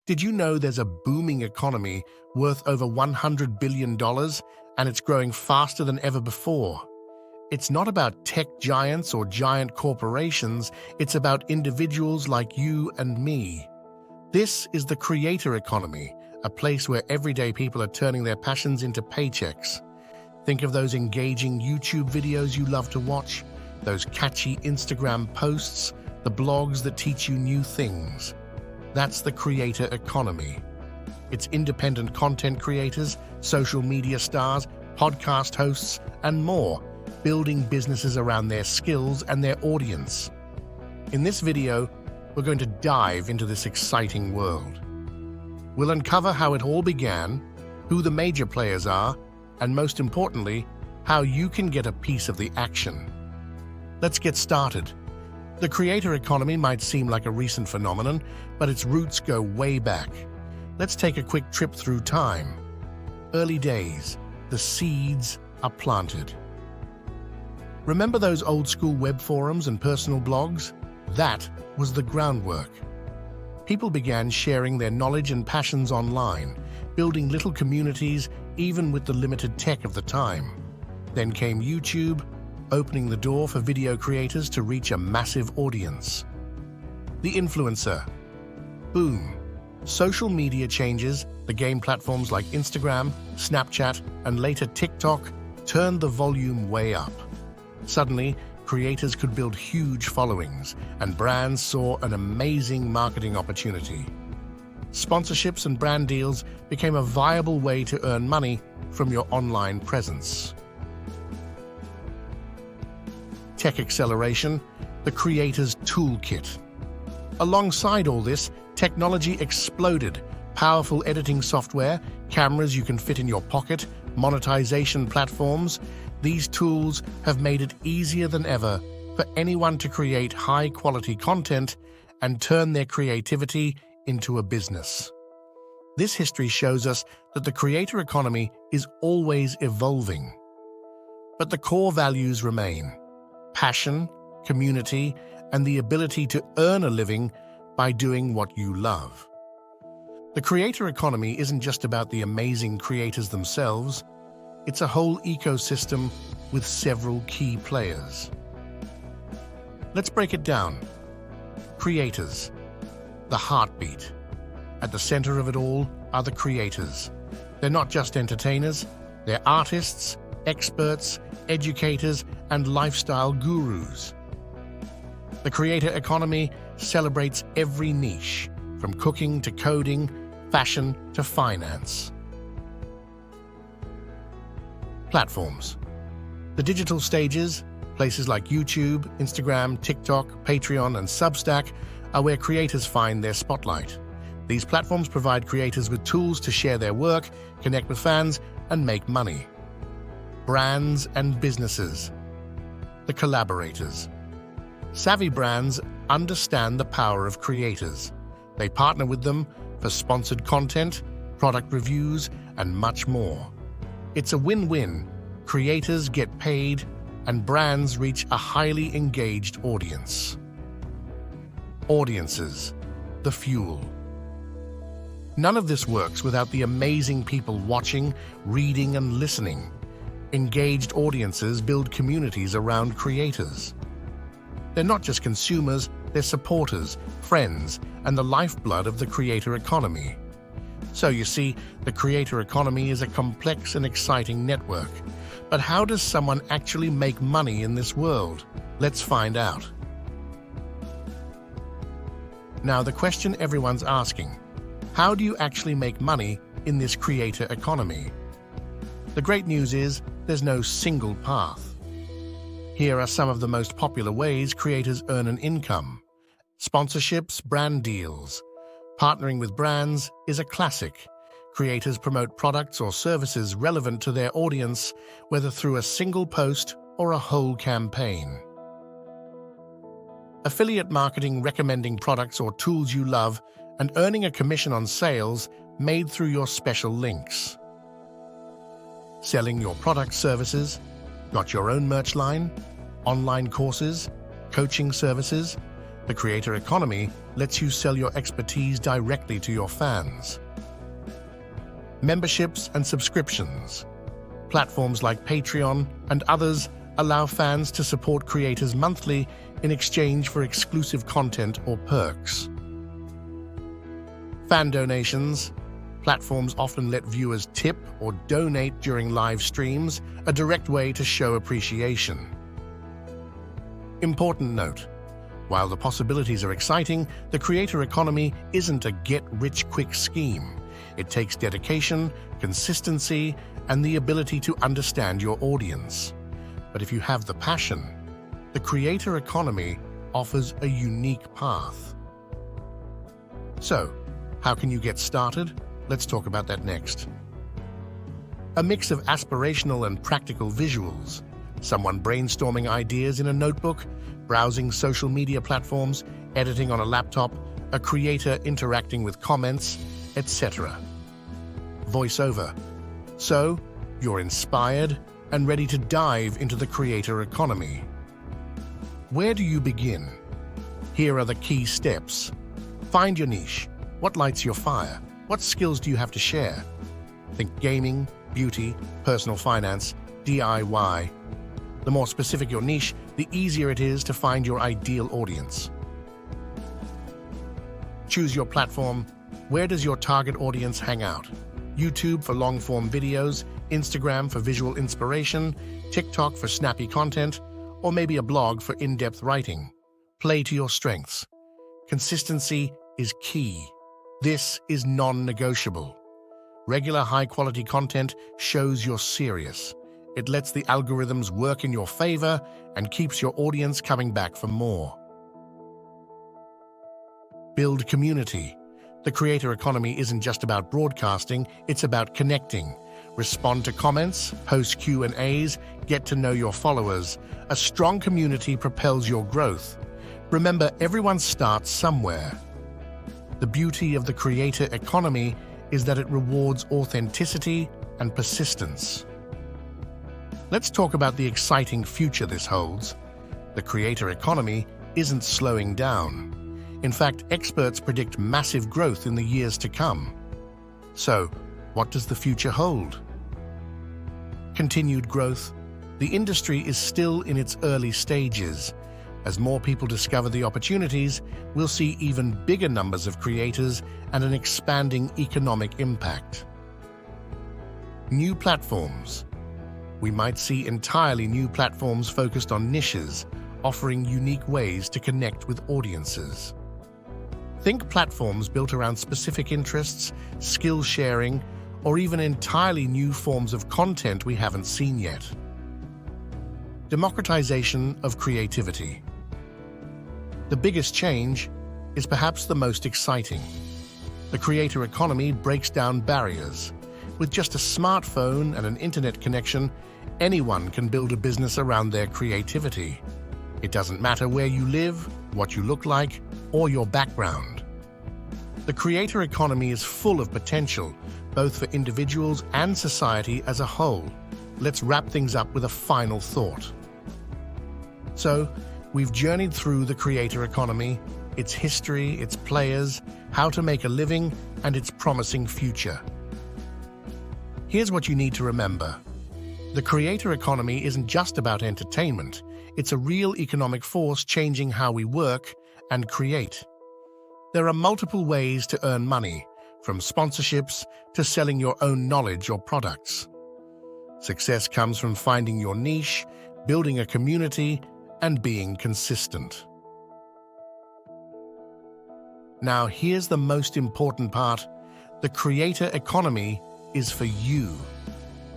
Did you know there's a booming economy worth over $100 billion and it's growing faster than ever before? It's not about tech giants or giant corporations, it's about individuals like you and me. This is the creator economy, a place where everyday people are turning their passions into paychecks. Think of those engaging YouTube videos you love to watch, those catchy Instagram posts, the blogs that teach you new things. That's the creator economy. It's independent content creators, social media stars, podcast hosts, and more, building businesses around their skills and their audience. In this video, we're going to dive into this exciting world. We'll uncover how it all began, who the major players are, and most importantly, how you can get a piece of the action. Let's get started. The creator economy might seem like a recent phenomenon, but its roots go way back. Let's take a quick trip through time. Early days, the seeds are planted. Remember those old-school web forums and personal blogs? That was the groundwork. People began sharing their knowledge and passions online, building little communities even with the limited tech of the time. Then came YouTube, opening the door for video creators to reach a massive audience. The influencer. Boom. Social media changes, the game platforms like Instagram, Snapchat, and later TikTok turned the volume way up. Suddenly, creators could build huge followings, and brands saw an amazing marketing opportunity. Sponsorships and brand deals became a viable way to earn money from your online presence. Tech acceleration, the creator's toolkit. Alongside all this, technology exploded. Powerful editing software, cameras you can fit in your pocket, monetization platforms. These tools have made it easier than ever for anyone to create high-quality content and turn their creativity into a business. This history shows us that the creator economy is always evolving. But the core values remain: passion, community, and the ability to earn a living by doing what you love. The creator economy isn't just about the amazing creators themselves, it's a whole ecosystem with several key players. Let's break it down. Creators, the heartbeat. At the center of it all are the creators. They're not just entertainers, they're artists, experts, educators, and lifestyle gurus. The creator economy celebrates every niche, from cooking to coding, fashion to finance. Platforms. The digital stages, places like YouTube, Instagram, TikTok, Patreon, and Substack, are where creators find their spotlight. These platforms provide creators with tools to share their work, connect with fans, and make money. Brands and businesses. The collaborators. Savvy brands understand the power of creators. They partner with them for sponsored content, product reviews, and much more. It's a win-win. Creators get paid, and brands reach a highly engaged audience. Audiences, the fuel. None of this works without the amazing people watching, reading, and listening. Engaged audiences build communities around creators. They're not just consumers, they're supporters, friends, and the lifeblood of the creator economy. So you see, the creator economy is a complex and exciting network. But how does someone actually make money in this world? Let's find out. Now, the question everyone's asking: how do you actually make money in this creator economy? The great news is there's no single path. Here are some of the most popular ways creators earn an income. Sponsorships, brand deals. Partnering with brands is a classic. Creators promote products or services relevant to their audience, whether through a single post or a whole campaign. Affiliate marketing, recommending products or tools you love and earning a commission on sales made through your special links. Selling your product services. Got your own merch line? Online courses? Coaching services? The creator economy lets you sell your expertise directly to your fans. Memberships and subscriptions. Platforms like Patreon and others allow fans to support creators monthly in exchange for exclusive content or perks. Fan donations. Platforms often let viewers tip or donate during live streams, a direct way to show appreciation. Important note: while the possibilities are exciting, the creator economy isn't a get-rich-quick scheme. It takes dedication, consistency, and the ability to understand your audience. But if you have the passion, the creator economy offers a unique path. So, how can you get started? Let's talk about that next. A mix of aspirational and practical visuals. Someone brainstorming ideas in a notebook, browsing social media platforms, editing on a laptop, a creator interacting with comments, etc. Voiceover. So, you're inspired and ready to dive into the creator economy. Where do you begin? Here are the key steps. Find your niche. What lights your fire? What skills do you have to share? Think gaming, beauty, personal finance, DIY. The more specific your niche, the easier it is to find your ideal audience. Choose your platform. Where does your target audience hang out? YouTube for long-form videos, Instagram for visual inspiration, TikTok for snappy content, or maybe a blog for in-depth writing. Play to your strengths. Consistency is key. This is non-negotiable. Regular high-quality content shows you're serious. It lets the algorithms work in your favor and keeps your audience coming back for more. Build community. The creator economy isn't just about broadcasting, it's about connecting. Respond to comments, post Q&As, get to know your followers. A strong community propels your growth. Remember, everyone starts somewhere. The beauty of the creator economy is that it rewards authenticity and persistence. Let's talk about the exciting future this holds. The creator economy isn't slowing down. In fact, experts predict massive growth in the years to come. So, what does the future hold? Continued growth. The industry is still in its early stages. As more people discover the opportunities, we'll see even bigger numbers of creators and an expanding economic impact. New platforms. We might see entirely new platforms focused on niches, offering unique ways to connect with audiences. Think platforms built around specific interests, skill sharing, or even entirely new forms of content we haven't seen yet. Democratization of creativity. The biggest change is perhaps the most exciting. The creator economy breaks down barriers. With just a smartphone and an internet connection, anyone can build a business around their creativity. It doesn't matter where you live, what you look like, or your background. The creator economy is full of potential, both for individuals and society as a whole. Let's wrap things up with a final thought. So, we've journeyed through the creator economy, its history, its players, how to make a living, and its promising future. Here's what you need to remember. The creator economy isn't just about entertainment. It's a real economic force changing how we work and create. There are multiple ways to earn money, from sponsorships to selling your own knowledge or products. Success comes from finding your niche, building a community, and being consistent. Now, here's the most important part. The creator economy is for you.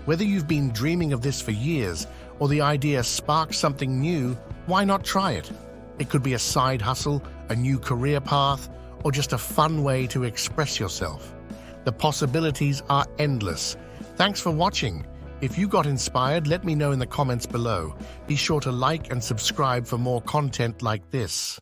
Whether you've been dreaming of this for years or the idea sparks something new, why not try it? It could be a side hustle, a new career path, or just a fun way to express yourself. The possibilities are endless. Thanks for watching. If you got inspired, let me know in the comments below. Be sure to like and subscribe for more content like this.